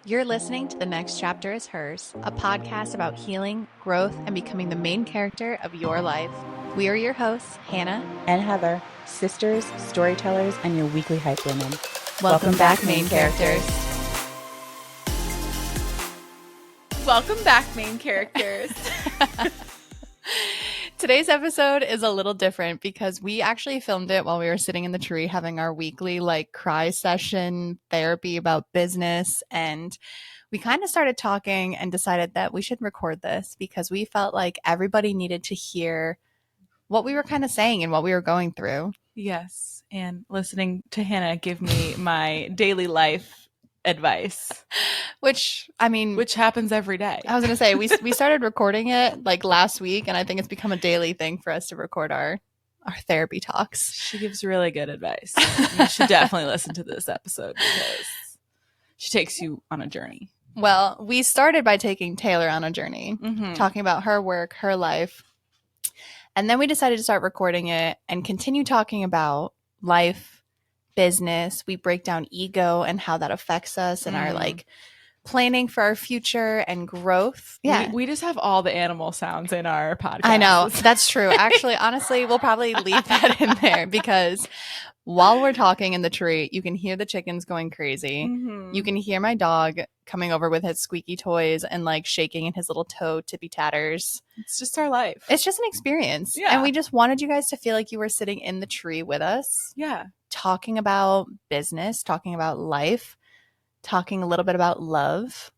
You're listening to The Next Chapter is Hers, a podcast about healing, growth, and becoming the main character of your life. We are your hosts, Hannah and Heather, sisters, storytellers, and your weekly hype women. Welcome back, main characters. Welcome back, main characters. Today's episode is a little different because we actually filmed it while we were sitting in the tree having our weekly cry session therapy about business, and we kind of started talking and decided that we should record this because we felt like everybody needed to hear what we were kind of saying and what we were going through. Yes, and listening to Hannah give me my daily life advice, which happens every day. I was gonna say we started recording it last week, and I think it's become a daily thing for us to record our therapy talks. She gives really good advice. You should definitely listen to this episode because she takes you on a journey. Well, we started by taking Taylor on a journey, talking about her work, her life, and then we decided to start recording it and continue talking about life, business. We break down ego and how that affects us and our planning for our future and growth. Yeah. We just have all the animal sounds in our podcast. I know. That's true. Actually, honestly, we'll probably leave that in there because while we're talking in the tree, you can hear the chickens going crazy. You can hear my dog coming over with his squeaky toys and shaking in his little toe tippy tatters. It's just our life. It's just an experience. Yeah. And we just wanted you guys to feel like you were sitting in the tree with us. Yeah. Talking about business, talking about life, talking a little bit about love.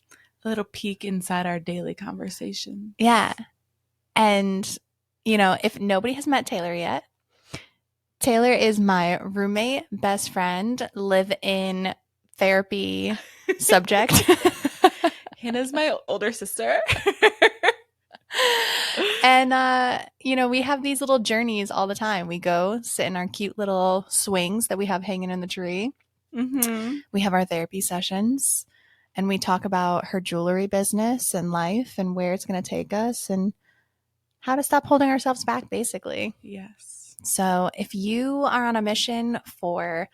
A little peek inside our daily conversation. Yeah. And, if nobody has met Taylor yet, Taylor is my roommate, best friend, live-in therapy subject. Hannah's my older sister. And, we have these little journeys all the time. We go sit in our cute little swings that we have hanging in the tree. We have our therapy sessions, and we talk about her jewelry business and life and where it's going to take us and how to stop holding ourselves back, basically. Yes. So if you are on a mission for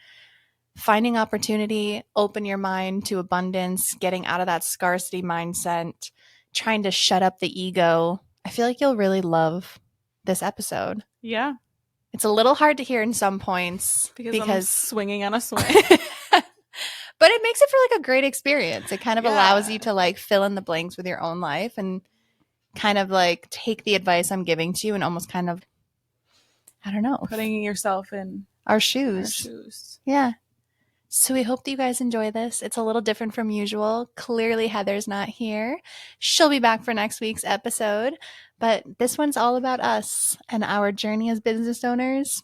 finding opportunity, open your mind to abundance, getting out of that scarcity mindset, trying to shut up the ego, I feel like you'll really love this episode. Yeah. It's a little hard to hear in some points because I'm swinging on a swing. But it makes it for a great experience. It kind of allows you to fill in the blanks with your own life and kind of take the advice I'm giving to you and almost kind of, I don't know, putting yourself in our shoes. Yeah. So we hope that you guys enjoy this. It's a little different from usual. Clearly Heather's not here. She'll be back for next week's episode. But this one's all about us and our journey as business owners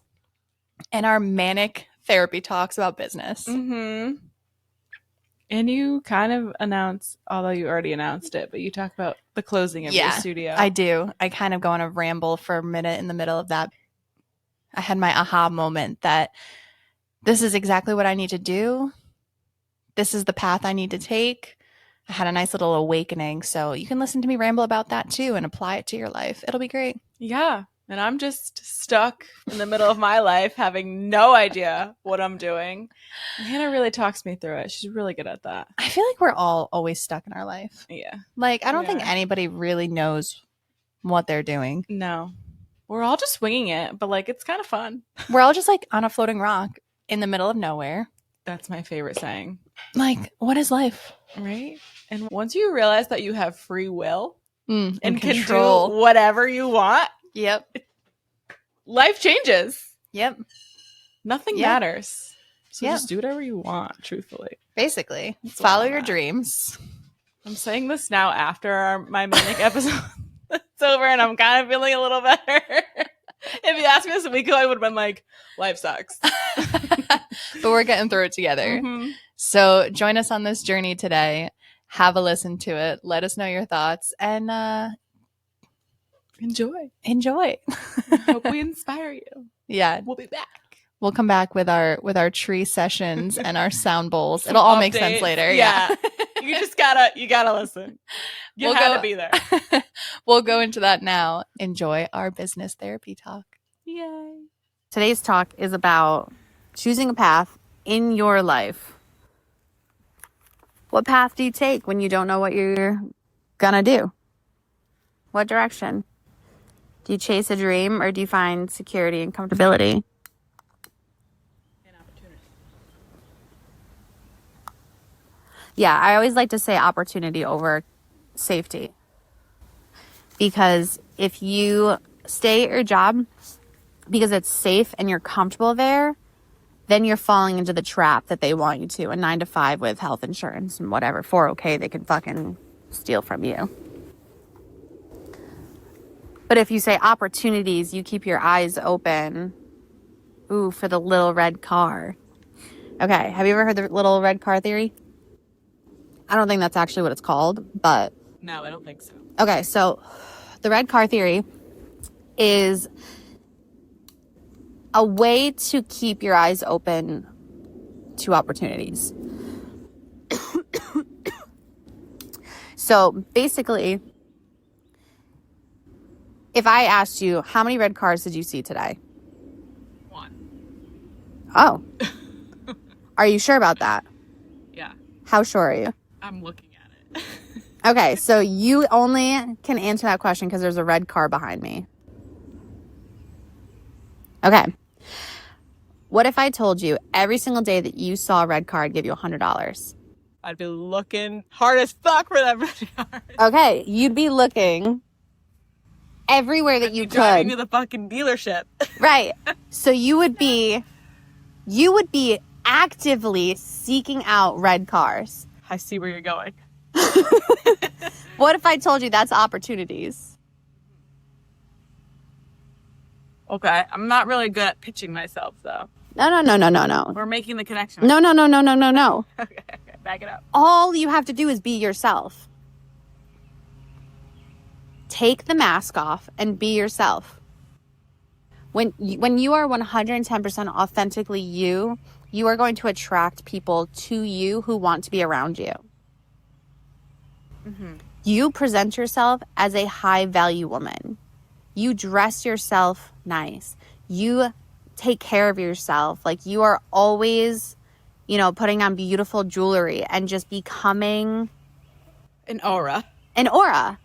and our manic therapy talks about business. And you kind of announce, although you already announced it, but you talk about the closing of your studio. I do. I kind of go on a ramble for a minute in the middle of that. I had my aha moment that this is exactly what I need to do. This is the path I need to take. I had a nice little awakening. So you can listen to me ramble about that too and apply it to your life. It'll be great. Yeah. And I'm just stuck in the middle of my life having no idea what I'm doing. And Hannah really talks me through it. She's really good at that. I feel like we're all always stuck in our life. Yeah. I don't think anybody really knows what they're doing. No. We're all just winging it, but it's kind of fun. We're all just on a floating rock in the middle of nowhere. That's my favorite saying. What is life? Right? And once you realize that you have free will and control, can do whatever you want. Yep. Life changes. Yep. Nothing matters. So just do whatever you want, truthfully. Basically. Follow your dreams. I'm saying this now after my manic episode is over and I'm kind of feeling a little better. If you asked me this a week ago, I would have been like, life sucks. But we're getting through it together. So join us on this journey today. Have a listen to it. Let us know your thoughts and enjoy. I hope we inspire you. Yeah. We'll be back. We'll come back with our tree sessions and our sound bowls. It'll all make sense later. Yeah. You just gotta listen. You gotta be there. We'll go into that now. Enjoy our business therapy talk. Yay. Today's talk is about choosing a path in your life What path do you take when you don't know what you're gonna do? What direction? Do you chase a dream or do you find security and comfortability? An opportunity. Yeah, I always like to say opportunity over safety. Because if you stay at your job because it's safe and you're comfortable there, then you're falling into the trap that they want you to. A 9 to 5 with health insurance and whatever, 401k they can fucking steal from you. But if you say opportunities, you keep your eyes open. Ooh, for the little red car. Okay, have you ever heard the little red car theory? I don't think that's actually what it's called, but... No, I don't think so. Okay, so the red car theory is a way to keep your eyes open to opportunities. So basically, if I asked you, how many red cars did you see today? 1. Oh. Are you sure about that? Yeah. How sure are you? I'm looking at it. Okay, so you only can answer that question because there's a red car behind me. Okay. What if I told you every single day that you saw a red car, I'd give you $100? I'd be looking hard as fuck for that red car. Okay, you'd be looking everywhere that you driving could. to the fucking dealership. Right. So you would be actively seeking out red cars. I see where you're going. What if I told you that's opportunities? Okay, I'm not really good at pitching myself, though. No. We're making the connection. No. Okay, back it up. All you have to do is be yourself. Take the mask off and be yourself. When you are 110% authentically you, you are going to attract people to you who want to be around you. Mm-hmm. You present yourself as a high value woman. You dress yourself nice. You take care of yourself. Like you are always, putting on beautiful jewelry and just becoming An aura. an aura.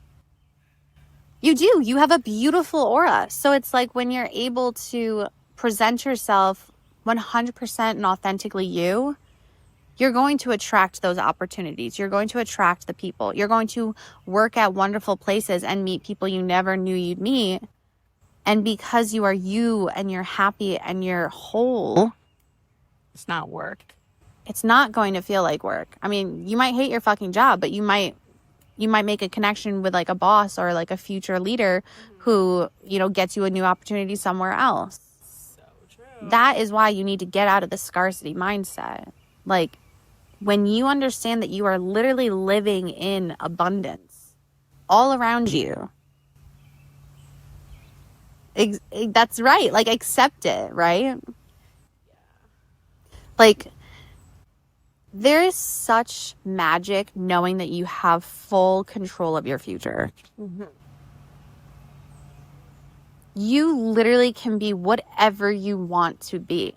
You do. You have a beautiful aura. So it's like when you're able to present yourself 100% and authentically you're going to attract those opportunities. You're going to attract the people. You're going to work at wonderful places and meet people you never knew you'd meet. And because you are you and you're happy and you're whole, It's not work. it's not going to feel like work. I mean, you might hate your fucking job, but you might make a connection with like a boss or like a future leader who, gets you a new opportunity somewhere else. So true. That is why you need to get out of the scarcity mindset. Like when you understand that you are literally living in abundance all around you. That's right. Like accept it, right? Yeah. Like there is such magic knowing that you have full control of your future. Mm-hmm. You literally can be whatever you want to be.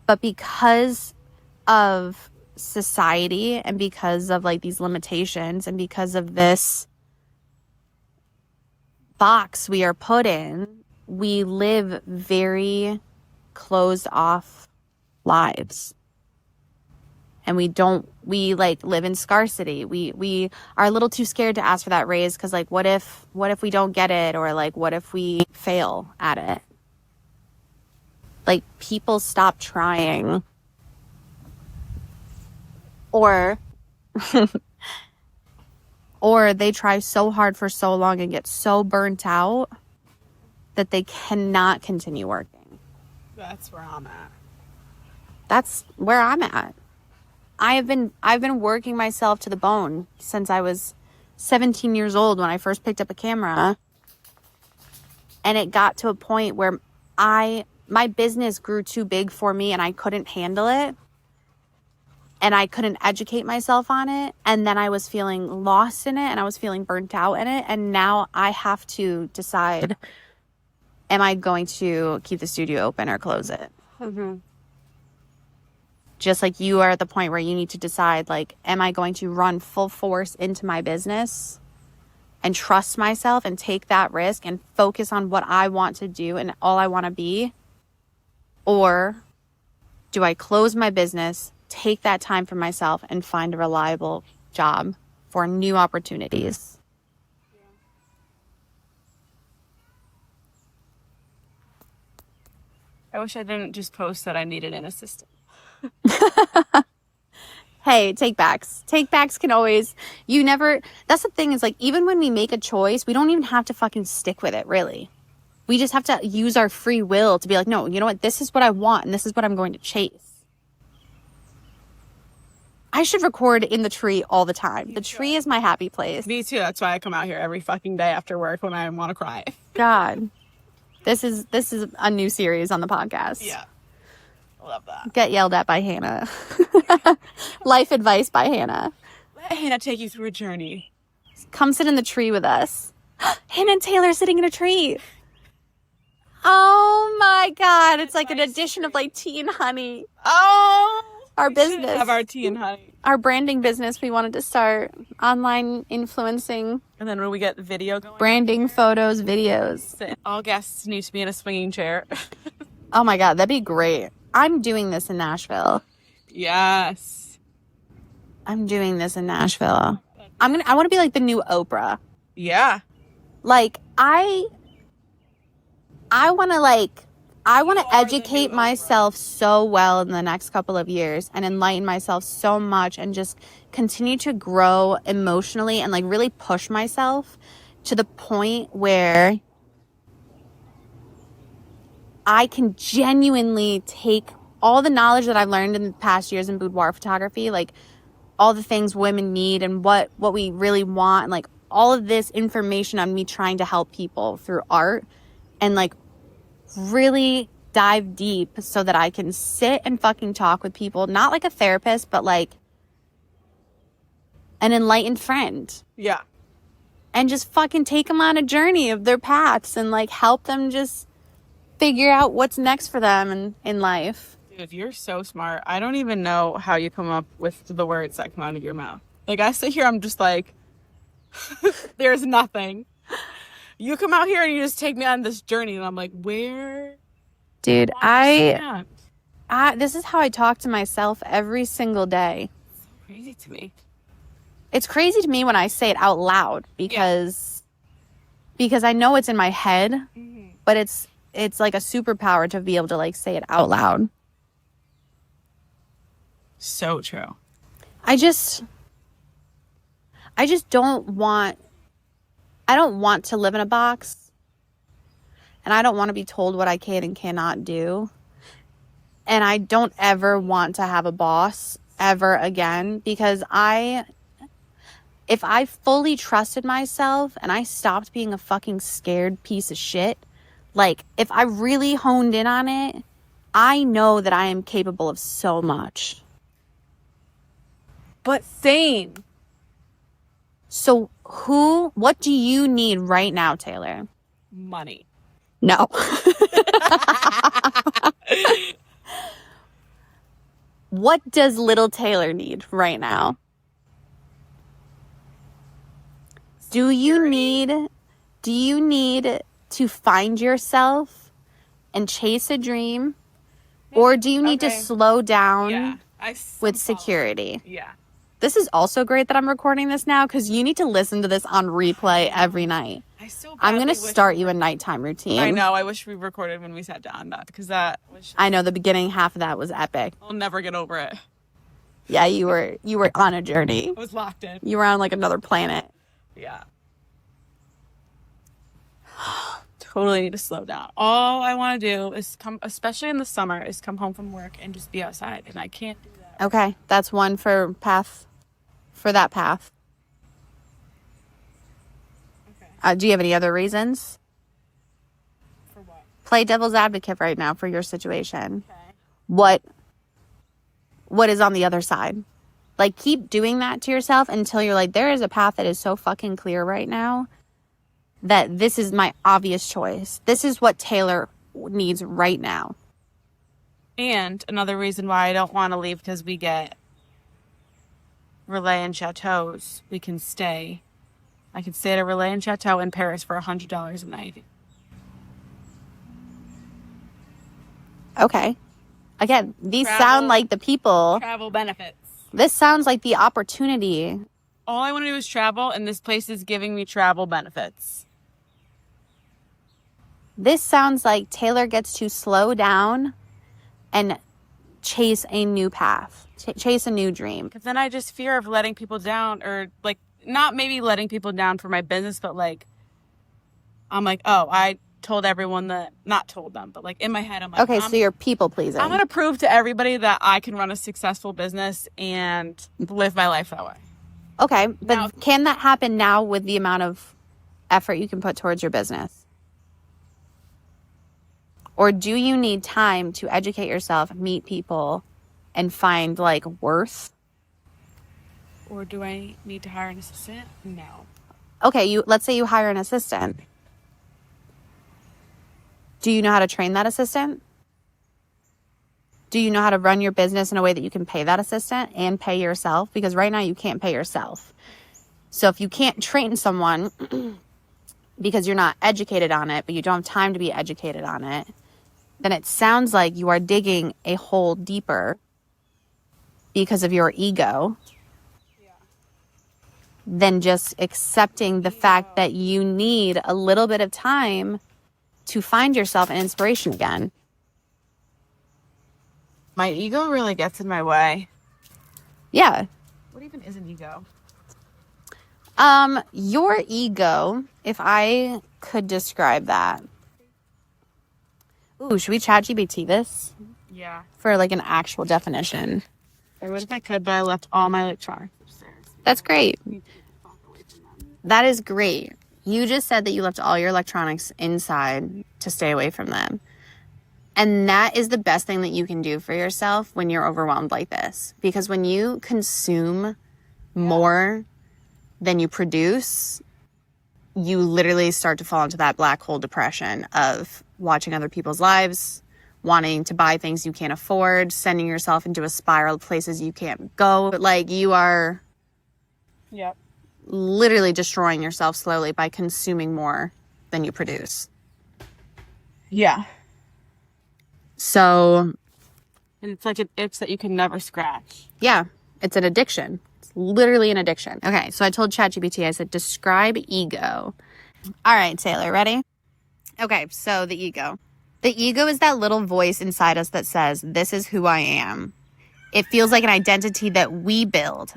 But because of society and because of like these limitations and because of this box we are put in, we live very closed off lives. And we like live in scarcity. We are a little too scared to ask for that raise because like what if we don't get it, or like what if we fail at it? Like people stop trying, or they try so hard for so long and get so burnt out that they cannot continue working. That's where I'm at. That's where I'm at. I've been working myself to the bone since I was 17 years old when I first picked up a camera. And it got to a point where my business grew too big for me and I couldn't handle it. And I couldn't educate myself on it. And then I was feeling lost in it and I was feeling burnt out in it. And now I have to decide, am I going to keep the studio open or close it? Mm-hmm. just like you are at the point where you need to decide, like, am I going to run full force into my business and trust myself and take that risk and focus on what I want to do and all I want to be? Or do I close my business, take that time for myself, and find a reliable job for new opportunities? I wish I didn't just post that I needed an assistant. Hey, take backs. Take backs can always, that's the thing is, like, even when we make a choice, we don't even have to fucking stick with it, really. We just have to use our free will to be like, no, you know what? This is what I want and this is what I'm going to chase. I should record in the tree all the time. The tree is my happy place. Me too. That's why I come out here every fucking day after work when I want to cry. God. This is a new series on the podcast. Yeah. I love that. Get yelled at by Hannah. Life advice by Hannah. Let Hannah take you through a journey. Come sit in the tree with us. Hannah and Taylor sitting in a tree. Oh my God. It's like an addition of like tea and honey. Oh, Our we business. should have our tea and honey. Our branding business we wanted to start. Online influencing. And then when we get the video going, Branding, photos, videos. all guests need to be in a swinging chair. Oh my God. That'd be great. I'm doing this in Nashville. Yes. I'm doing this in Nashville. I want to be like the new Oprah. Yeah. Like, I want to educate myself so well in the next couple of years and enlighten myself so much and just continue to grow emotionally and like really push myself to the point where I can genuinely take all the knowledge that I've learned in the past years in boudoir photography, like all the things women need and what we really want, and like all of this information on me trying to help people through art, and like really dive deep so that I can sit and fucking talk with people, not like a therapist, but like an enlightened friend. Yeah. And just fucking take them on a journey of their paths and like help them just figure out what's next for them in life. Dude, you're so smart. I don't even know how you come up with the words that come out of your mouth. Like, I sit here, I'm just like, there's nothing. You come out here and you just take me on this journey, and I'm like, where? Dude, I this is how I talk to myself every single day. It's so crazy to me. It's crazy to me when I say it out loud because I know it's in my head, but it's like a superpower to be able to like say it out loud. So true. I don't want to live in a box, and I don't want to be told what I can and cannot do. And I don't ever want to have a boss ever again, because if I fully trusted myself and I stopped being a fucking scared piece of shit, like if I really honed in on it, I know that I am capable of so much. But same. So what do you need right now, Taylor? Money. No. What does little Taylor need right now? Do you need to find yourself and chase a dream? Or do you need to slow down with security? Yeah. This is also great that I'm recording this now, because you need to listen to this on replay every night. I'm going to start you a nighttime routine. I know. I wish we recorded when we sat down, because I know the beginning half of that was epic. I'll never get over it. Yeah, you were on a journey. I was locked in. You were on like another planet. Yeah. Totally need to slow down. All I want to do is especially in the summer, is come home from work and just be outside, and I can't do that. Okay, that's one for that path. Okay. Do you have any other reasons? For what? Play devil's advocate right now for your situation. Okay. What is on the other side? Like, keep doing that to yourself until you're like, there is a path that is so fucking clear right now that this is my obvious choice. This is what Taylor needs right now. And another reason why I don't want to leave, because we get Relais and Chateaus. We can stay. I could stay at a Relais and Chateau in Paris for $100 a night. Okay. Again, these sound like the people. Travel benefits. This sounds like the opportunity. All I want to do is travel, and this place is giving me travel benefits. This sounds like Taylor gets to slow down and chase a new path, chase a new dream. Because then I just fear of letting people down, or like, not maybe letting people down for my business, but like, I'm like, oh, I told everyone that, not told them, but like in my head, I'm like, okay, so you're people pleasing. I'm going to prove to everybody that I can run a successful business and live my life that way. Okay, but now, can that happen now with the amount of effort you can put towards your business? Or do you need time to educate yourself, meet people, and find like worth? Or do I need to hire an assistant? No. Okay, let's say you hire an assistant. Do you know how to train that assistant? Do you know how to run your business in a way that you can pay that assistant and pay yourself? Because right now you can't pay yourself. So if you can't train someone because you're not educated on it, but you don't have time to be educated on it, then it sounds like you are digging a hole deeper because of your ego than just accepting the fact that you need a little bit of time to find yourself an inspiration again. My ego really gets in my way. Yeah. What even is an ego? Your ego, if I could describe that. Ooh, should we ChatGPT this? Yeah. For like an actual definition. I wish I could, but I left all my electronics upstairs. That's great. That is great. You just said that you left all your electronics inside to stay away from them. And that is the best thing that you can do for yourself when you're overwhelmed like this. Because when you consume more than you produce, you literally start to fall into that black hole depression of watching other people's lives, wanting to buy things you can't afford, sending yourself into a spiral of places you can't go. Like you are literally destroying yourself slowly by consuming more than you produce. Yeah. So. And it's like an itch that you can never scratch. Yeah. It's an addiction. It's literally an addiction. Okay. So I told ChatGPT, I said, describe ego. All right, Taylor, ready? Okay. So the ego. The ego is that little voice inside us that says, this is who I am. It feels like an identity that we build.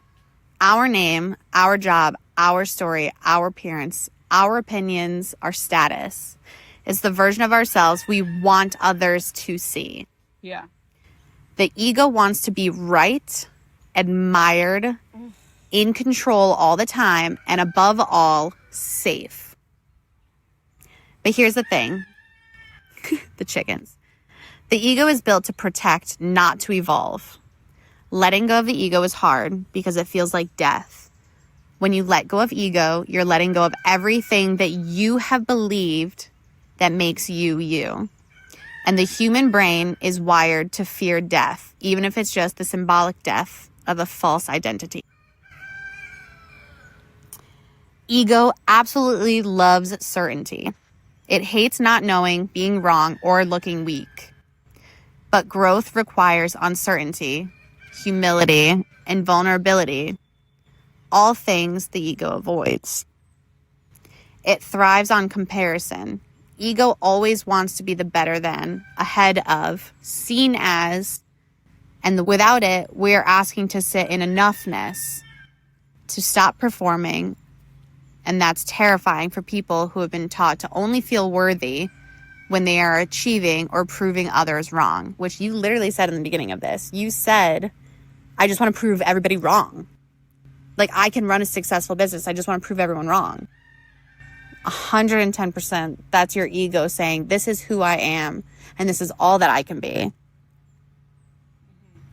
Our name, our job, our story, our appearance, our opinions, our status. It's the version of ourselves we want others to see. Yeah. The ego wants to be right, admired, in control all the time, and above all, safe. But here's the thing. The chickens. The ego is built to protect, not to evolve. Letting go of the ego is hard because it feels like death. When you let go of ego, you're letting go of everything that you have believed that makes you you. And the human brain is wired to fear death, even if it's just the symbolic death of a false identity. Ego absolutely loves certainty. It hates not knowing, being wrong, or looking weak. But growth requires uncertainty, humility, and vulnerability. All things the ego avoids. It thrives on comparison. Ego always wants to be the better than, ahead of, seen as, and without it, we're asking to sit in enoughness, to stop performing. And that's terrifying for people who have been taught to only feel worthy when they are achieving or proving others wrong, which you literally said in the beginning of this. You said, I just want to prove everybody wrong. Like, I can run a successful business. I just want to prove everyone wrong. 110%. That's your ego saying, this is who I am, and this is all that I can be.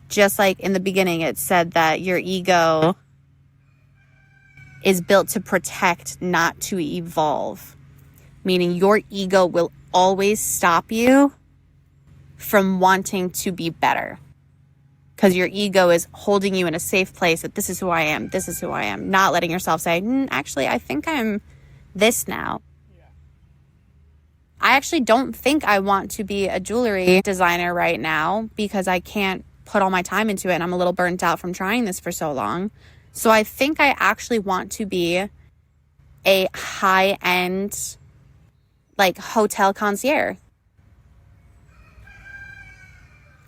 Just like in the beginning, it said that your ego is built to protect, not to evolve. Meaning your ego will always stop you from wanting to be better. Because your ego is holding you in a safe place that this is who I am, this is who I am. Not letting yourself say, actually, I think I'm this now. Yeah. I actually don't think I want to be a jewelry designer right now because I can't put all my time into it and I'm a little burnt out from trying this for so long. So I think I actually want to be a high-end, like, hotel concierge.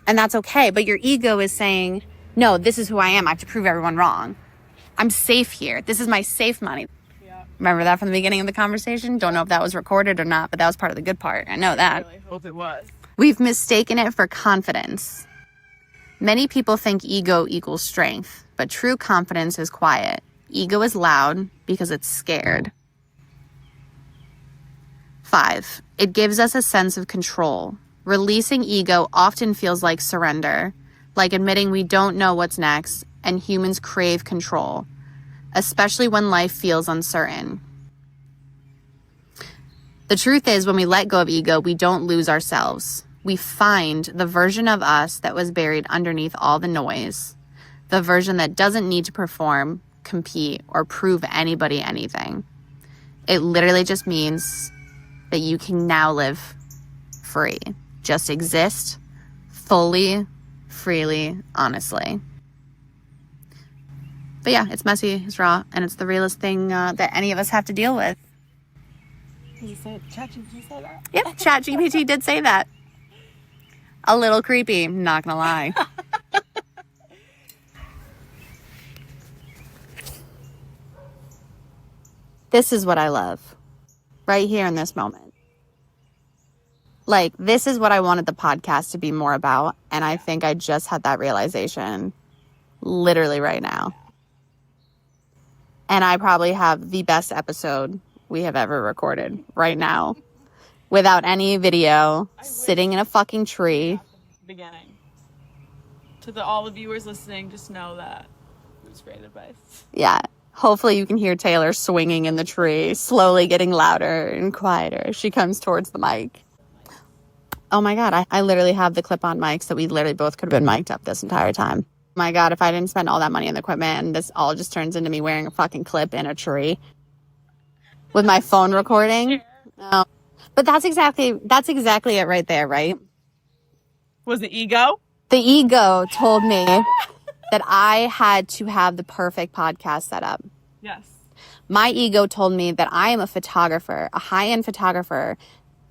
And that's okay. But your ego is saying, no, this is who I am. I have to prove everyone wrong. I'm safe here. This is my safe money. Yeah. Remember that from the beginning of the conversation? Don't know if that was recorded or not, but that was part of the good part. I know that. I really hope it was. We've mistaken it for confidence. Many people think ego equals strength, but true confidence is quiet. Ego is loud because it's scared. 5, it gives us a sense of control. Releasing ego often feels like surrender, like admitting we don't know what's next, and humans crave control, especially when life feels uncertain. The truth is, when we let go of ego, we don't lose ourselves. We find the version of us that was buried underneath all the noise, the version that doesn't need to perform, compete, or prove anybody anything. It literally just means that you can now live free. Just exist fully, freely, honestly. But yeah, it's messy, it's raw, and it's the realest thing that any of us have to deal with. Did you say ChatGPT say that? Yep, ChatGPT did say that. A little creepy, not gonna lie. This is what I love. Right here in this moment. Like, this is what I wanted the podcast to be more about. And I think I just had that realization literally right now. And I probably have the best episode we have ever recorded right now. Without any video, sitting in a fucking tree. Beginning. To all the viewers listening, just know that it was great advice. Yeah. Hopefully you can hear Taylor swinging in the tree, slowly getting louder and quieter as she comes towards the mic. Oh my God, I literally have the clip-on mics that we literally both could have been mic'd up this entire time. Oh my God, if I didn't spend all that money on the equipment and this all just turns into me wearing a fucking clip in a tree with my phone recording. Oh. But that's exactly it right there, right? Was the ego? The ego told me that I had to have the perfect podcast setup. Yes. My ego told me that I am a photographer, a high-end photographer.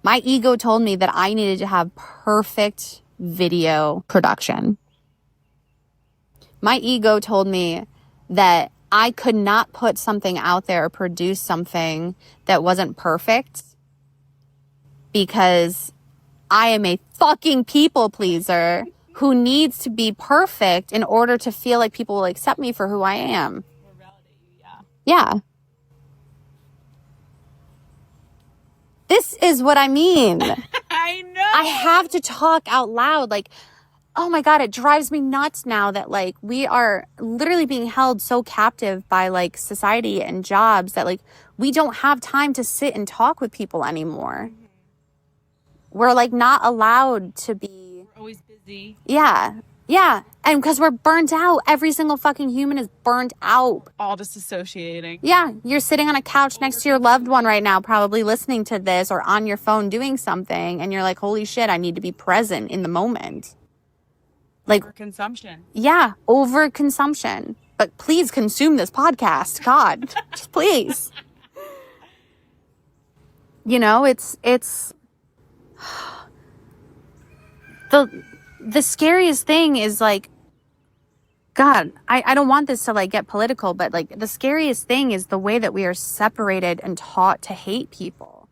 My ego told me that I needed to have perfect video production. My ego told me that I could not put something out there or produce something that wasn't perfect because I am a fucking people pleaser who needs to be perfect in order to feel like people will accept me for who I am. Or validate you, yeah. Yeah. This is what I mean. I know. I have to talk out loud. Like, oh my God, it drives me nuts now that, like, we are literally being held so captive by, like, society and jobs that, like, we don't have time to sit and talk with people anymore. Mm-hmm. We're, like, not allowed to be. We're always busy. Yeah. Yeah. And because we're burnt out. Every single fucking human is burnt out. All disassociating. Yeah. You're sitting on a couch next to your loved one right now, probably listening to this or on your phone doing something. And you're like, holy shit, I need to be present in the moment. Like, overconsumption. Yeah. Overconsumption. But please consume this podcast. God, just please. You know, it's the scariest thing is, like, God, I don't want this to, like, get political, but, like, the scariest thing is the way that we are separated and taught to hate people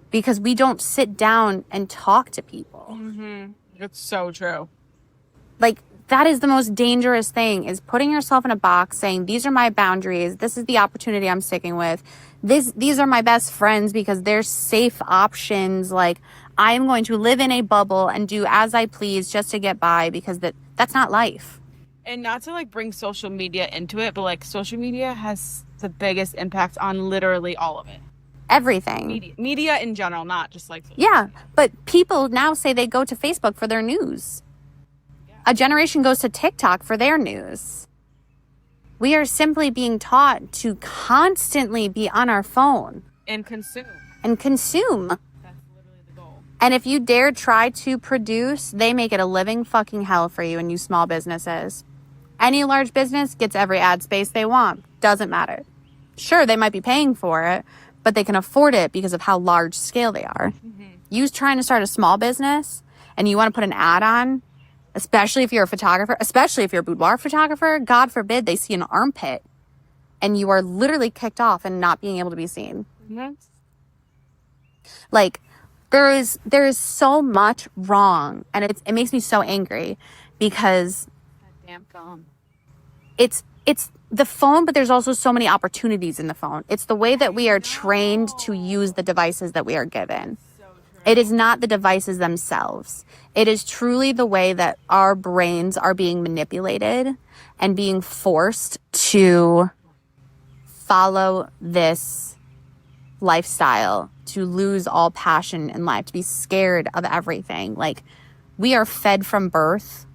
because we don't sit down and talk to people. Mm-hmm. It's so true. Like, that is the most dangerous thing, is putting yourself in a box saying, these are my boundaries. This is the opportunity I'm sticking with. These are my best friends because they're safe options. Like, I am going to live in a bubble and do as I please just to get by because that's not life. And not to, like, bring social media into it, but, like, social media has the biggest impact on literally all of it. everything. Media in general, not just like... Yeah, but people now say they go to Facebook for their news. A generation goes to TikTok for their news. We are simply being taught to constantly be on our phone. And consume. And consume. That's literally the goal. And if you dare try to produce, they make it a living fucking hell for you and you small businesses. Any large business gets every ad space they want. Doesn't matter. Sure, they might be paying for it, but they can afford it because of how large scale they are. Mm-hmm. You trying to start a small business and you want to put an ad on, especially if you're a photographer, especially if you're a boudoir photographer, God forbid they see an armpit and you are literally kicked off and not being able to be seen. Mm-hmm. Like, there is so much wrong, and it makes me so angry because that damn phone. It's the phone, but there's also so many opportunities in the phone. It's the way that we are trained to use the devices that we are given. It is not the devices themselves. It is truly the way that our brains are being manipulated and being forced to follow this lifestyle, to lose all passion in life, to be scared of everything. Like, we are fed from birth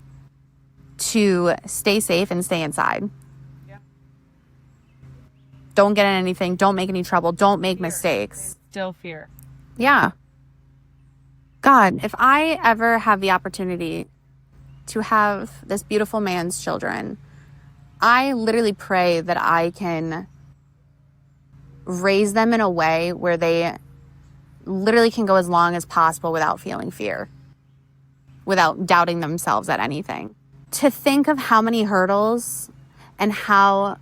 to stay safe and stay inside. Yeah. Don't get in anything. Don't make any trouble. Don't make Fear. mistakes. Still fear. Yeah. God, if I ever have the opportunity to have this beautiful man's children, I literally pray that I can raise them in a way where they literally can go as long as possible without feeling fear, without doubting themselves at anything. To think of how many hurdles and how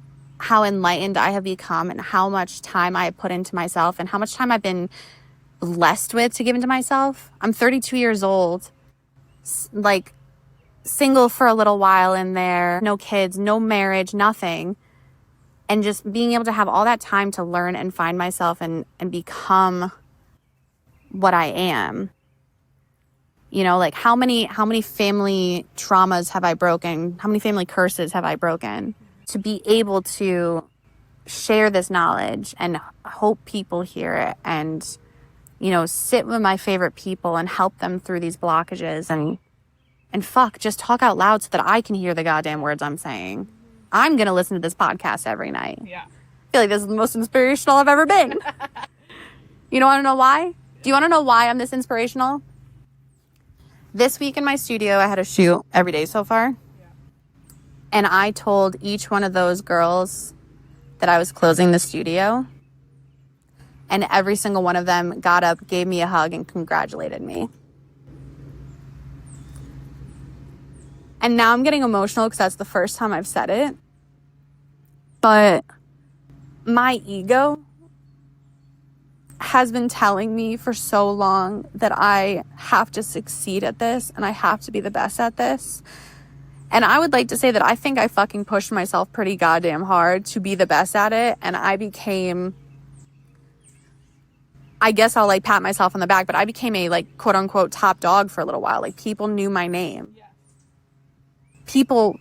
enlightened I have become and how much time I have put into myself and how much time I've been blessed with to give into myself. I'm 32 years old, like single for a little while in there, no kids, no marriage, nothing. And just being able to have all that time to learn and find myself and become what I am. You know, like how many family traumas have I broken? How many family curses have I broken? To be able to share this knowledge and hope people hear it and, you know, sit with my favorite people and help them through these blockages and fuck, just talk out loud so that I can hear the goddamn words I'm saying. I'm going to listen to this podcast every night. Yeah. I feel like this is the most inspirational I've ever been. You want to know why? Do you want to know why I'm this inspirational? This week in my studio, I had a shoot every day so far. Yeah. And I told each one of those girls that I was closing the studio. And every single one of them got up, gave me a hug, and congratulated me. And now I'm getting emotional because that's the first time I've said it. But my ego has been telling me for so long that I have to succeed at this and I have to be the best at this. And I would like to say that I think I fucking pushed myself pretty goddamn hard to be the best at it. And I became, I guess I'll like pat myself on the back, but I became a like quote unquote top dog for a little while. Like people knew my name. People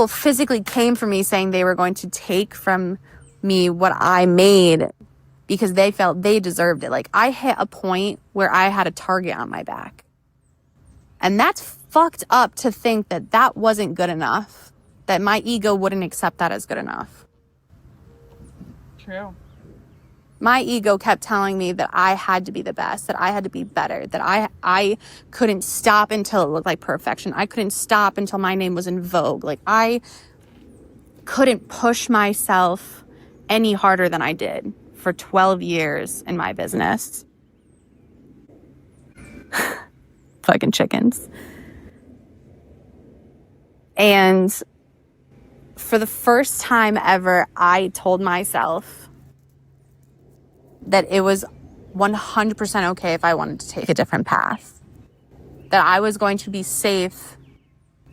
physically came for me saying they were going to take from me what I made because they felt they deserved it. Like I hit a point where I had a target on my back. And that's fucked up to think that that wasn't good enough, that my ego wouldn't accept that as good enough. True. My ego kept telling me that I had to be the best, that I had to be better, that I couldn't stop until it looked like perfection. I couldn't stop until my name was in vogue. Like I couldn't push myself any harder than I did for 12 years in my business. Fucking chickens. And for the first time ever, I told myself that it was 100% okay if I wanted to take a different path. That I was going to be safe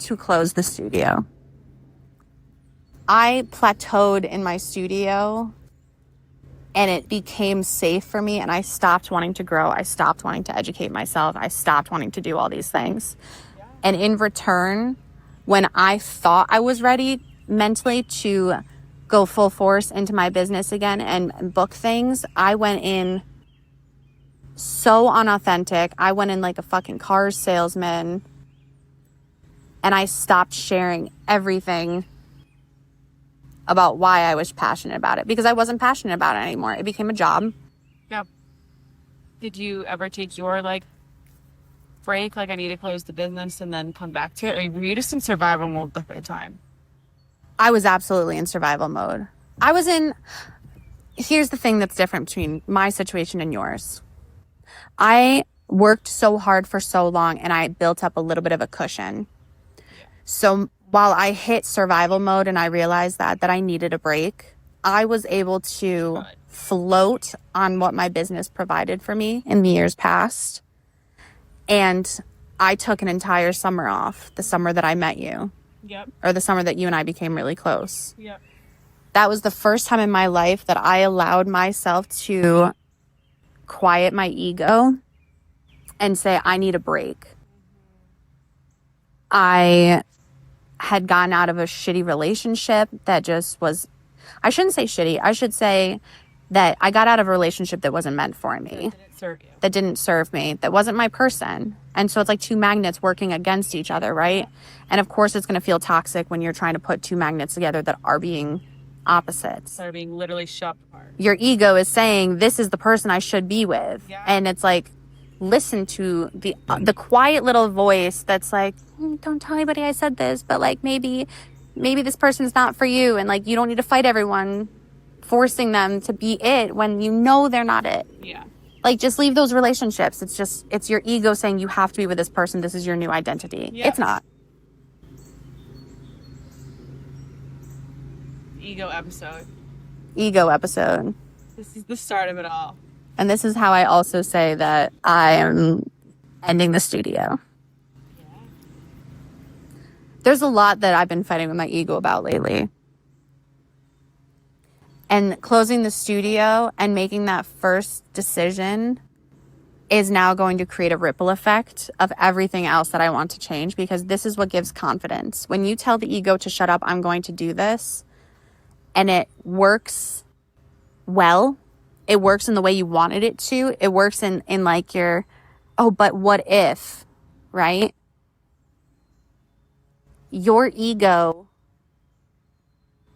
to close the studio. I plateaued in my studio and it became safe for me and I stopped wanting to grow. I stopped wanting to educate myself. I stopped wanting to do all these things. And in return, when I thought I was ready mentally to go full force into my business again and book things, I went in so unauthentic. I went in like a fucking car salesman, and I stopped sharing everything about why I was passionate about it, because I wasn't passionate about it anymore. It became a job. Yeah. Did you ever take your like break, like I need to close the business and then come back to it? Or were you just in survival mode the whole time? I was absolutely in survival mode. Here's the thing that's different between my situation and yours. I worked so hard for so long, and I built up a little bit of a cushion. So while I hit survival mode and I realized that I needed a break, I was able to float on what my business provided for me in the years past. And I took an entire summer off, the summer that I met you. Yep. Or the summer that you and I became really close. Yep. That was the first time in my life that I allowed myself to quiet my ego and say, I need a break. I had gotten out of a shitty relationship that just was, I shouldn't say shitty, I should say that I got out of a relationship that wasn't meant for me. That didn't serve you. That didn't serve me. That wasn't my person. And so it's like two magnets working against each other, right? And of course it's going to feel toxic when you're trying to put two magnets together that are being opposites. That are being literally shoved apart. Your ego is saying, this is the person I should be with. Yeah. And it's like, listen to the quiet little voice that's like, don't tell anybody I said this, but like maybe this person's not for you, and like you don't need to fight everyone forcing them to be it when you know they're not it. Yeah. Like, just leave those relationships. It's your ego saying you have to be with this person, this is your new identity. Yeah. It's not. Ego episode. This is the start of it all. And this is how I also say that I am ending the studio. Yeah. There's a lot that I've been fighting with my ego about lately. And closing the studio and making that first decision is now going to create a ripple effect of everything else that I want to change, because this is what gives confidence. When you tell the ego to shut up, I'm going to do this, and it works well, it works in the way you wanted it to, it works in like your, oh, but what if, right? Your ego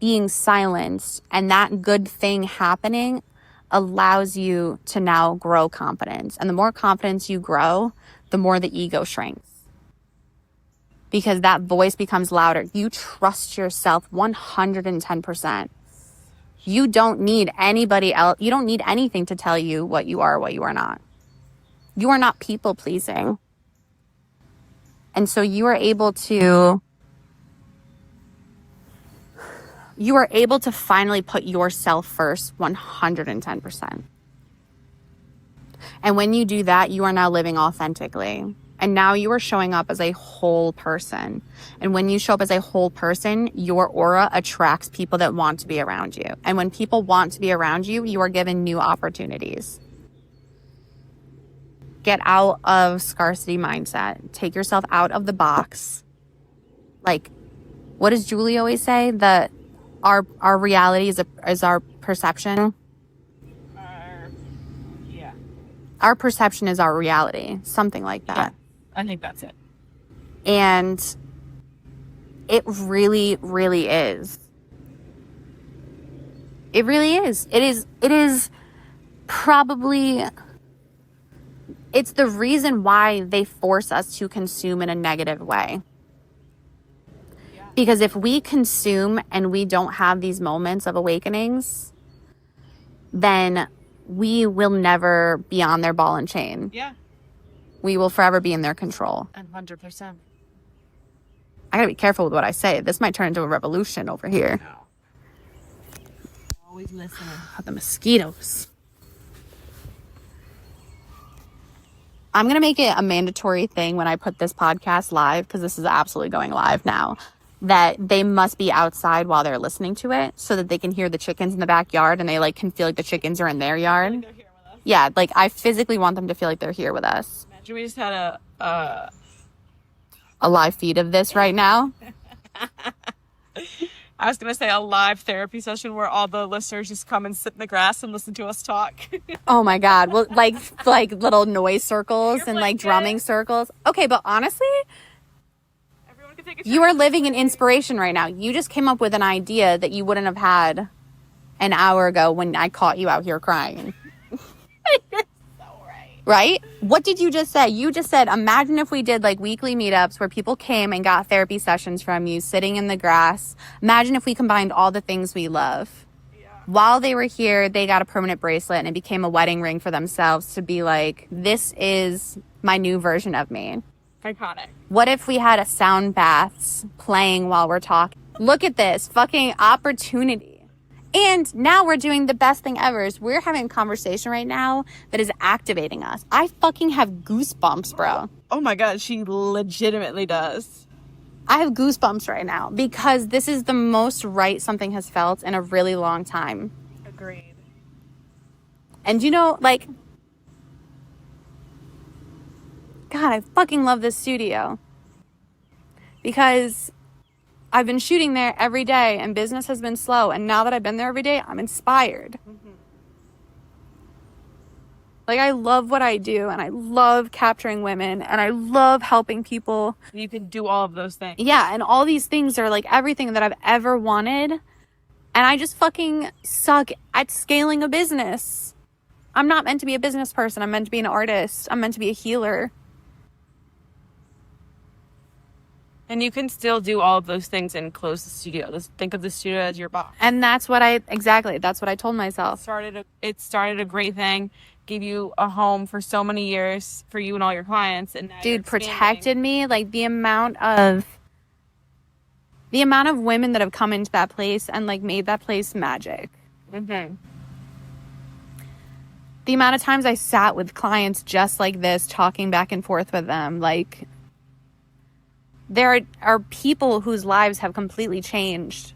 being silenced and that good thing happening allows you to now grow confidence. And the more confidence you grow, the more the ego shrinks. Because that voice becomes louder. You trust yourself 110%. You don't need anybody else. You don't need anything to tell you what you are or what you are not. You are not people pleasing. And so you are able to finally put yourself first 110%. And when you do that, you are now living authentically. And now you are showing up as a whole person. And when you show up as a whole person, your aura attracts people that want to be around you. And when people want to be around you, you are given new opportunities. Get out of scarcity mindset. Take yourself out of the box. Like, what does Julie always say? That our reality is our perception. Yeah. Our perception is our reality. Something like that. Yeah, I think that's it. And it really, really is. It really is. It is probably, it's the reason why they force us to consume in a negative way. Because if we consume and we don't have these moments of awakenings, then we will never be on their ball and chain. Yeah. We will forever be in their control. 100%. I gotta be careful with what I say. This might turn into a revolution over here. No. Always listening. The mosquitoes. I'm gonna make it a mandatory thing when I put this podcast live, because this is absolutely going live now, that they must be outside while they're listening to it, so that they can hear the chickens in the backyard and they like can feel like the chickens are in their yard. They're here with us. Yeah, like I physically want them to feel like they're here with us. Imagine we just had a live feed of this right now. I was gonna say a live therapy session where all the listeners just come and sit in the grass and listen to us talk. Oh my God. Well, like little noise circles and like drumming circles. Okay, but honestly, Everyone can take a you are living in inspiration right now. You just came up with an idea that you wouldn't have had an hour ago when I caught you out here crying. Right? What did you just say? You just said, imagine if we did like weekly meetups where people came and got therapy sessions from you sitting in the grass. Imagine if we combined all the things we love. Yeah. While they were here, they got a permanent bracelet and it became a wedding ring for themselves to be like, this is my new version of me. Iconic. What if we had a sound baths playing while we're talking? Look at this fucking opportunity. And now we're doing the best thing ever is we're having a conversation right now that is activating us. I fucking have goosebumps, bro. Oh my God, she legitimately does. I have goosebumps right now because this is the most right something has felt in a really long time. Agreed. And you know, like, God, I fucking love this studio because I've been shooting there every day and business has been slow. And now that I've been there every day, I'm inspired. Mm-hmm. Like, I love what I do and I love capturing women and I love helping people. You can do all of those things. Yeah. And all these things are like everything that I've ever wanted. And I just fucking suck at scaling a business. I'm not meant to be a business person. I'm meant to be an artist. I'm meant to be a healer. And you can still do all of those things and close the studio. Just think of the studio as your box. And that's what I told myself. It started a great thing, gave you a home for so many years for you and all your clients. And now dude, protected me. Like the amount of women that have come into that place and like made that place magic. Mm-hmm. The amount of times I sat with clients just like this, talking back and forth with them, like, there are people whose lives have completely changed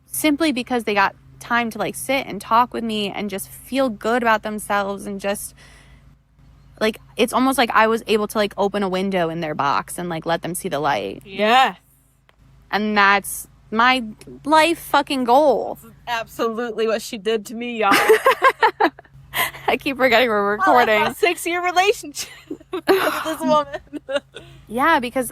simply because they got time to like sit and talk with me and just feel good about themselves and just like, it's almost like I was able to like open a window in their box and like let them see the light. Yeah. And that's my life fucking goal. That's absolutely what she did to me, y'all. I keep forgetting we're recording. A 6-year relationship with this woman. Yeah, because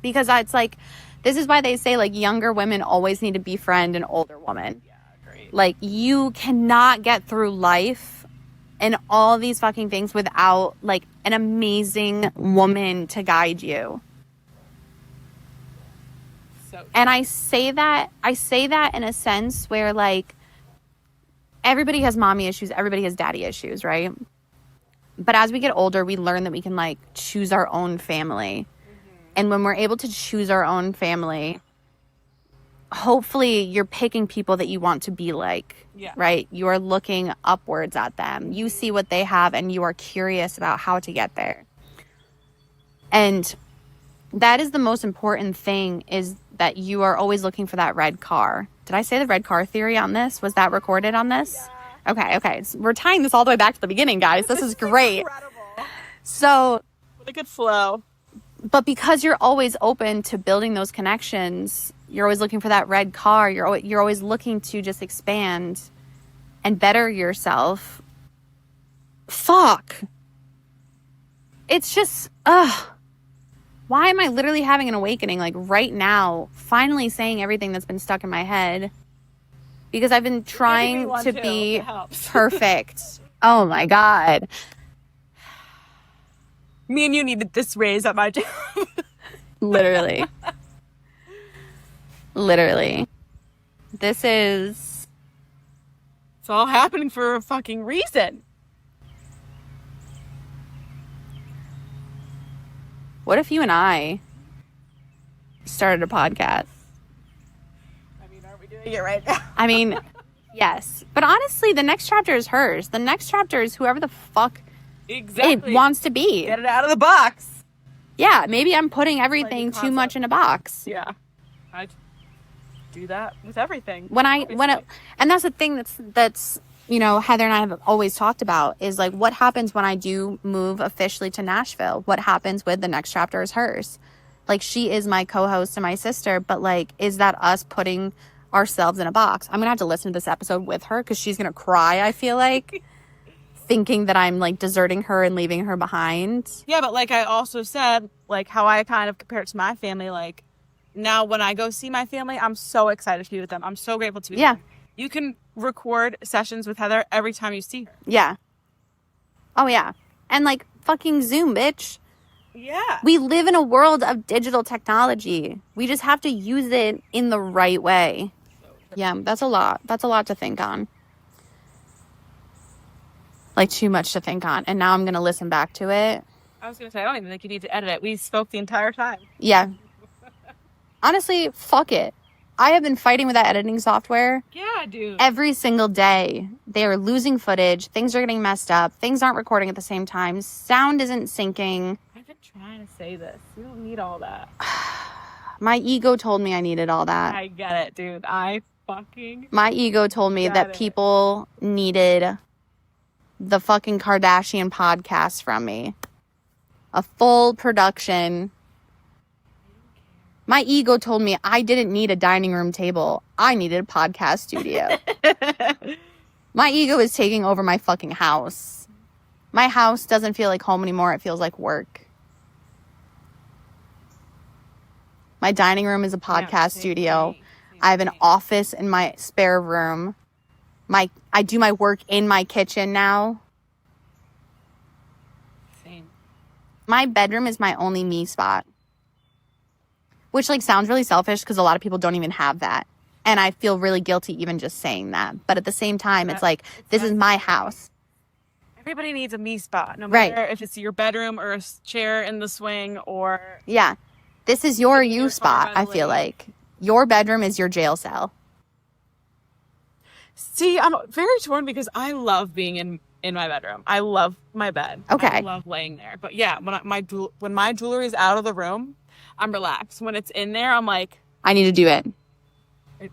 it's like, this is why they say like younger women always need to befriend an older woman. Yeah, great. Like, you cannot get through life and all these fucking things without like an amazing woman to guide you. So true. And I say that in a sense where like everybody has mommy issues, everybody has daddy issues, right? But as we get older, we learn that we can like choose our own family. And when we're able to choose our own family, hopefully you're picking people that you want to be like, right? You are looking upwards at them. You see what they have and you are curious about how to get there. And that is the most important thing, is that you are always looking for that red car. Did I say the red car theory on this? Was that recorded on this? Yeah. Okay. We're tying this all the way back to the beginning, guys. This is great. Incredible. So, what a good flow. But because you're always open to building those connections, you're always looking for that red car. You're always looking to just expand and better yourself. Fuck. It's just, why am I literally having an awakening like right now, finally saying everything that's been stuck in my head? Because I've been trying to be perfect. Oh my God. Me and you needed this raise at my job. Literally. This is... It's all happening for a fucking reason. What if you and I started a podcast? I mean, are we doing it right now? I mean, yes. But honestly, the next chapter is hers. The next chapter is whoever the fuck it wants to be. Get it out of the box. Yeah, maybe I'm putting everything too much in a box. Yeah. I do that with everything. And that's the thing that's you know, Heather and I have always talked about is like, what happens when I do move officially to Nashville? What happens with the next chapter is hers? Like, she is my co-host and my sister, but, like, is that us putting ourselves in a box? I'm going to have to listen to this episode with her because she's going to cry, I feel like, thinking that I'm, like, deserting her and leaving her behind. Yeah, but like I also said, like how I kind of compare it to my family, like now when I go see my family, I'm so excited to be with them. I'm so grateful to be with them. You can record sessions with Heather every time you see her. Yeah. Oh, yeah. And, like, fucking Zoom, bitch. Yeah. We live in a world of digital technology. We just have to use it in the right way. Yeah, that's a lot. That's a lot to think on. Like, too much to think on. And now I'm going to listen back to it. I was going to say, I don't even think you need to edit it. We spoke the entire time. Yeah. Honestly, fuck it. I have been fighting with that editing software. Yeah, dude. Every single day. They are losing footage. Things are getting messed up. Things aren't recording at the same time. Sound isn't syncing. I've been trying to say this. You don't need all that. My ego told me I needed all that. I get it, dude. My ego told me that people needed the fucking Kardashian podcast from me. A full production. My ego told me I didn't need a dining room table. I needed a podcast studio. My ego is taking over my fucking house. My house doesn't feel like home anymore. It feels like work. My dining room is a podcast studio. I have an office in my spare room. I do my work in my kitchen now. Same. My bedroom is my only me spot. Which, like, sounds really selfish because a lot of people don't even have that. And I feel really guilty even just saying that. But at the same time, it's like, this is my house. Everybody needs a me spot. No matter if it's your bedroom or a chair in the swing or... Yeah. This is your you spot, I feel like. Your bedroom is your jail cell. See, I'm very torn because I love being in my bedroom. I love my bed. Okay. I love laying there. But yeah, when my jewelry is out of the room, I'm relaxed. When it's in there, I'm like... I need to do it.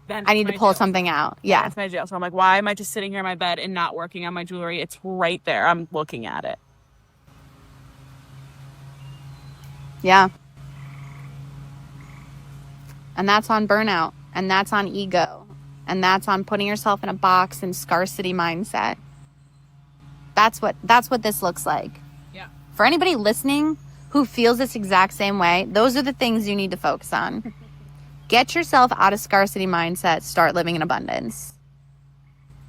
I need to pull jail. something out. Yeah. That's my jail. So I'm like, why am I just sitting here in my bed and not working on my jewelry? It's right there. I'm looking at it. Yeah. And that's on burnout. And that's on ego. And that's on putting yourself in a box and scarcity mindset. That's what this looks like. Yeah. For anybody listening who feels this exact same way, those are the things you need to focus on. Get yourself out of scarcity mindset. Start living in abundance.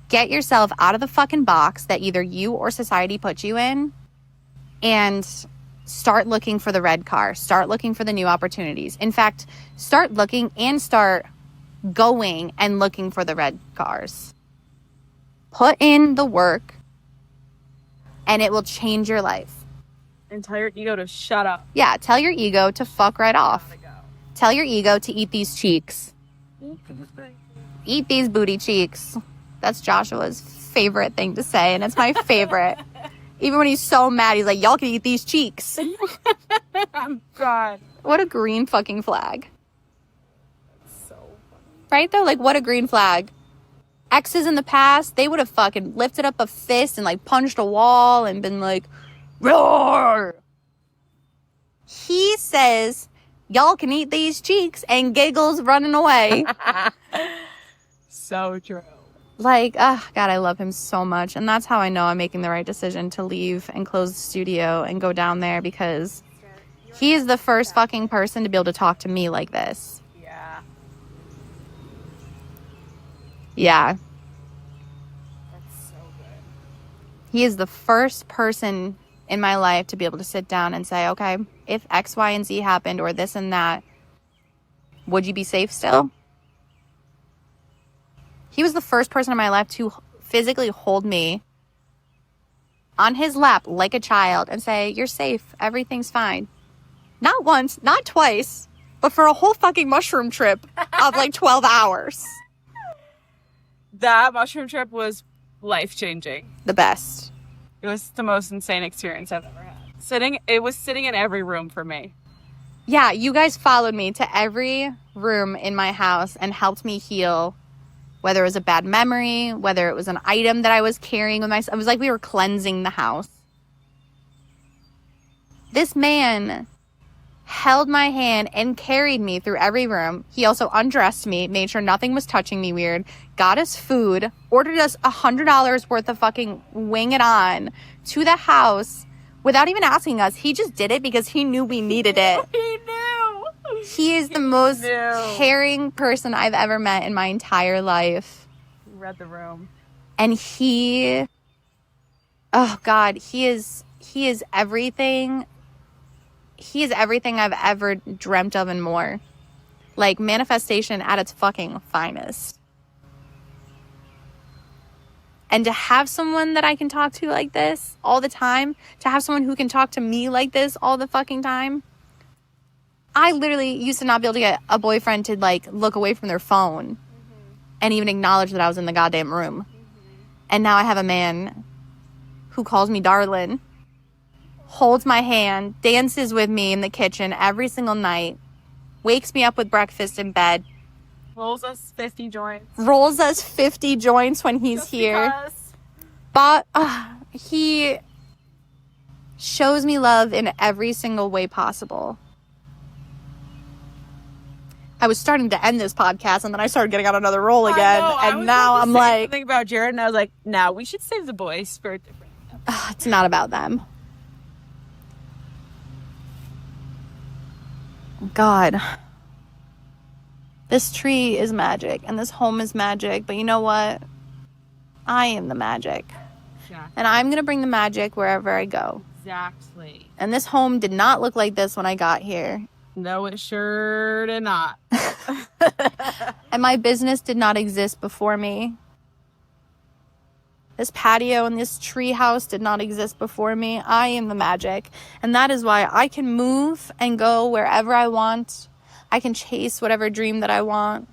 Get yourself out of the fucking box that either you or society put you in, and start looking for the red car. Start looking for the new opportunities. In fact, start looking and start going and looking for the red cars. Put in the work, and it will change your life. And tell your ego to shut up. Yeah, tell your ego to fuck right off. Tell your ego to eat these cheeks. Eat these booty cheeks. That's Joshua's favorite thing to say, and it's my favorite. Even when he's so mad, he's like, y'all can eat these cheeks. Oh, God. What a green fucking flag. That's so funny. Right, though? Like, what a green flag. Exes in the past, they would have fucking lifted up a fist and, like, punched a wall and been like, roar. He says, y'all can eat these cheeks, and giggles running away. So true. Like, God, I love him so much. And that's how I know I'm making the right decision to leave and close the studio and go down there, because he is the first fucking person to be able to talk to me like this. Yeah. Yeah. That's so good. He is the first person in my life to be able to sit down and say, okay, if X, Y, and Z happened, or this and that, would you be safe still? He was the first person in my life to physically hold me on his lap like a child and say, you're safe, everything's fine. Not once, not twice, but for a whole fucking mushroom trip of like 12 hours. That mushroom trip was life-changing. The best. It was the most insane experience I've ever had. It was sitting in every room for me. Yeah, you guys followed me to every room in my house and helped me heal. Whether it was a bad memory, whether it was an item that I was carrying with myself. It was like we were cleansing the house. This man held my hand and carried me through every room. He also undressed me, made sure nothing was touching me weird, got us food, ordered us $100 worth of fucking Wing It On to the house without even asking us. He just did it because he knew we needed it. He knew. He is the most caring person I've ever met in my entire life. He read the room. And he, oh God, he is everything. He is everything I've ever dreamt of and more. Like, manifestation at its fucking finest. And to have someone that I can talk to like this all the time, to have someone who can talk to me like this all the fucking time. I literally used to not be able to get a boyfriend to, like, look away from their phone and even acknowledge that I was in the goddamn room. And now I have a man who calls me darling, holds my hand, dances with me in the kitchen every single night, wakes me up with breakfast in bed, rolls us 50 joints when he's just here. Because. But he shows me love in every single way possible. I was starting to end this podcast, and then I started getting on another roll again. And now I'm like, something about Jared, and I was like, "Now we should save the boys for a different." It's not about them. God, this tree is magic, and this home is magic. But you know what? I am the magic, and I'm gonna bring the magic wherever I go. Exactly. And this home did not look like this when I got here. No, it sure did not. And my business did not exist before me. This patio and this tree house did not exist before me. I am the magic. And that is why I can move and go wherever I want. I can chase whatever dream that I want.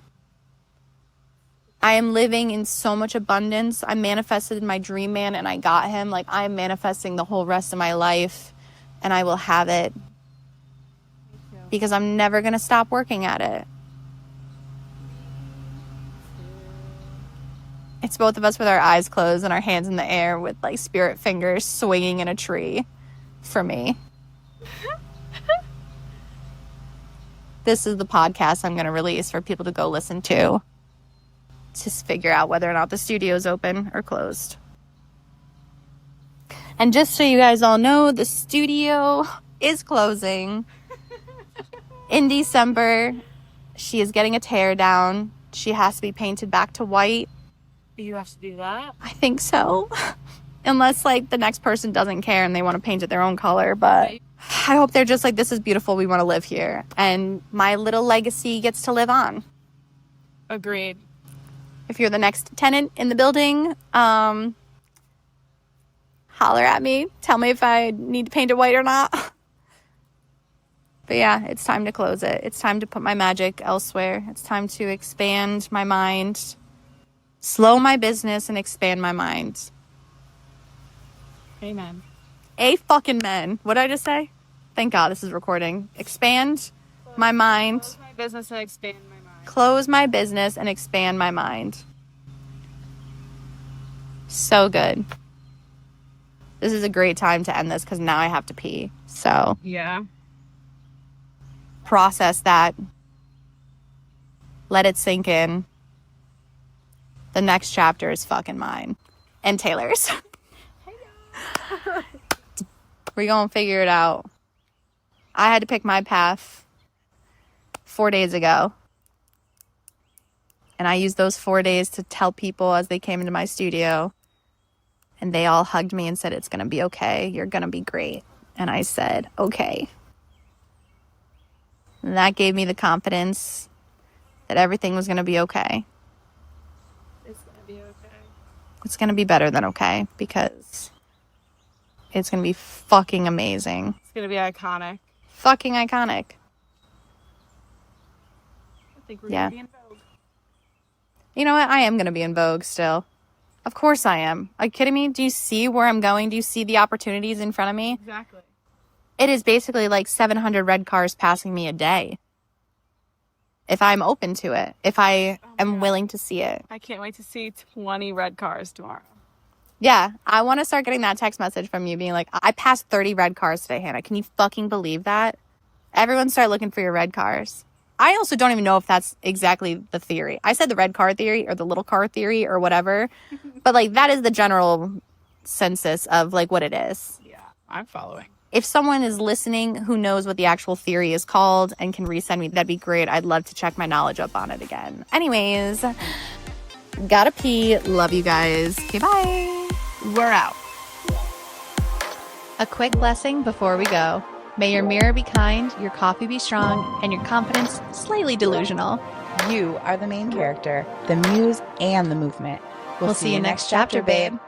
I am living in so much abundance. I manifested my dream man and I got him. Like, I am manifesting the whole rest of my life, and I will have it. Because I'm never going to stop working at it. It's both of us with our eyes closed and our hands in the air with, like, spirit fingers swinging in a tree for me. This is the podcast I'm going to release for people to go listen to figure out whether or not the studio is open or closed. And just so you guys all know, the studio is closing. In December, she is getting a tear down. She has to be painted back to white. You have to do that? I think so. Unless, like, the next person doesn't care and they want to paint it their own color. But I hope they're just like, this is beautiful. We want to live here. And my little legacy gets to live on. Agreed. If you're the next tenant in the building, holler at me. Tell me if I need to paint it white or not. But yeah, it's time to close it. It's time to put my magic elsewhere. It's time to expand my mind, slow my business, and expand my mind. Amen. A fucking men. What did I just say? Thank God this is recording. Expand my mind. Close my business and expand my mind. Close my business and expand my mind. So good. This is a great time to end this because now I have to pee. So Yeah. process that. Let it sink in. The next chapter is fucking mine. And Taylor's. We're going to figure it out. I had to pick my path 4 days ago. And I used those 4 days to tell people as they came into my studio. And they all hugged me and said, it's going to be okay. You're going to be great. And I said, okay. And that gave me the confidence that everything was going to be okay. It's going to be okay. It's going to be better than okay because it's going to be fucking amazing. It's going to be iconic. Fucking iconic. I think we're Yeah. going to be in vogue. You know what? I am going to be in vogue still. Of course I am. Are you kidding me? Do you see where I'm going? Do you see the opportunities in front of me? Exactly. It is basically like 700 red cars passing me a day. If I'm open to it. If I am willing to see it. I can't wait to see 20 red cars tomorrow. Yeah. I want to start getting that text message from you being like, I passed 30 red cars today, Hannah. Can you fucking believe that? Everyone start looking for your red cars. I also don't even know if that's exactly the theory. I said the red car theory or the little car theory or whatever. But like that is the general census of like what it is. Yeah, I'm following. If someone is listening who knows what the actual theory is called and can resend me, that'd be great. I'd love to check my knowledge up on it again. Anyways, gotta pee. Love you guys. Okay, bye. We're out. A quick blessing before we go. May your mirror be kind, your coffee be strong, and your confidence slightly delusional. You are the main character, the muse, and the movement. We'll see you next chapter, babe.